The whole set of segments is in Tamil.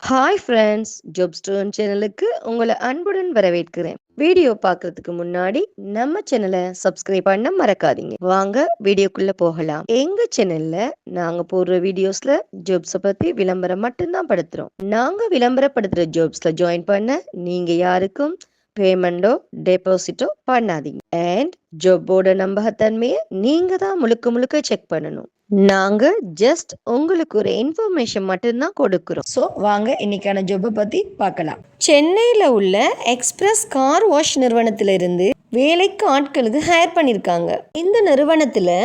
ஹாய் ஃப்ரெண்ட்ஸ், ஜாப் ஸ்டோன் சேனலுக்கு உங்களை அன்புடன் வரவேற்கிறேன். வீடியோ பார்க்கறதுக்கு முன்னாடி நம்ம சேனலை சப்ஸ்கிரைப் பண்ண மறக்காதீங்க. வாங்க வீடியோக்குள்ள போகலாம். எங்க சேனல்ல நாங்க போடுற வீடியோஸ்ல ஜாப்ஸை பத்தி விளம்பரம் மட்டும்தான் படுத்துறோம். நாங்க விளம்பரப்படுத்துற ஜாப்ஸ்ல ஜாயின் பண்ண நீங்க யாருக்கும் பேமெண்டோ டெபாசிட்டோ பண்ணாதீங்க. அண்ட் ஜாப்போட நம்பகத்தன்மையை நீங்க தான் முழுக்க முழுக்க செக் பண்ணணும். நாங்க ஜஸ்ட் உங்களுக்கு ஒரு இன்ஃபர்மேஷன் மட்டும்தான் கொடுக்கிறோம். ஸோ வாங்க இன்னைக்கான ஜாப்பை பத்தி பார்க்கலாம். சென்னையில் உள்ள எக்ஸ்பிரஸ் கார் வாஷ் நிறுவனத்திலிருந்து வேலைக்கு ஆட்களுக்கு ஹையர் பண்ணியிருக்காங்க. இந்த நிறுவனத்தில்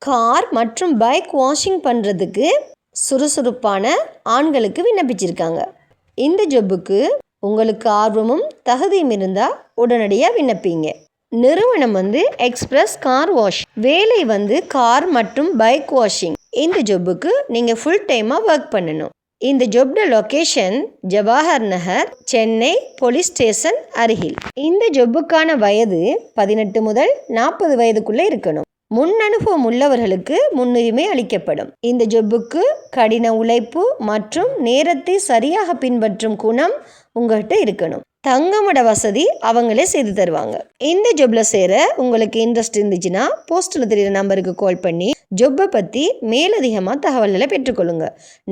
கார் மற்றும் பைக் வாஷிங் பண்ணுறதுக்கு சுறுசுறுப்பான ஆண்களுக்கு விண்ணப்பிச்சிருக்காங்க. இந்த ஜாப்புக்கு உங்களுக்கு ஆர்வமும் தகுதியும் இருந்தால் உடனடியாக விண்ணப்பிங்க. நிறுவனம் எக்ஸ்பிரஸ் கார் வாஷ், வேலை கார் மற்றும் பைக் வாஷிங். இந்த ஜாப்புக்கு நீங்கள் ஃபுல் டைமாக ஒர்க் பண்ணணும். இந்த ஜாப்ட லொக்கேஷன் ஜவஹர் நகர், சென்னை போலீஸ் ஸ்டேஷன் அருகில். இந்த ஜாப்புக்கான வயது 18 முதல் 40 வயதுக்குள்ளே இருக்கணும். முன் அனுபவம் உள்ளவர்களுக்கு முன்னுரிமை அளிக்கப்படும். இந்த ஜாப்புக்கு கடின உழைப்பு மற்றும் நேரத்தை சரியாக பின்பற்றும் குணம் உங்கள்கிட்ட இருக்கணும். தங்கமட வசதி அவங்களே செய்து தருவாங்க. இந்த ஜாப்ல சேர உங்களுக்கு இன்ட்ரெஸ்ட் இருந்துச்சுன்னா போஸ்டில் தெரியுற நம்பருக்கு கால் பண்ணி ஜாப்பை பற்றி மேலதிகமாக தகவல்களை பெற்றுக்கொள்ளுங்க.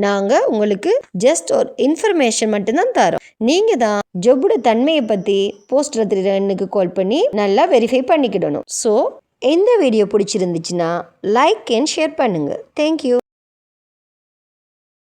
நாங்கள் உங்களுக்கு ஜஸ்ட் ஒரு இன்ஃபர்மேஷன் மட்டும்தான் தரோம். நீங்கள் தான் ஜாப்போட தன்மையை பற்றி போஸ்டில் தெரியுற எண்ணுக்கு கால் பண்ணி நல்லா வெரிஃபை பண்ணிக்கிடணும். ஸோ இந்த வீடியோ பிடிச்சிருந்துச்சுன்னா லைக் அண்ட் ஷேர் பண்ணுங்கள். தேங்க்யூ.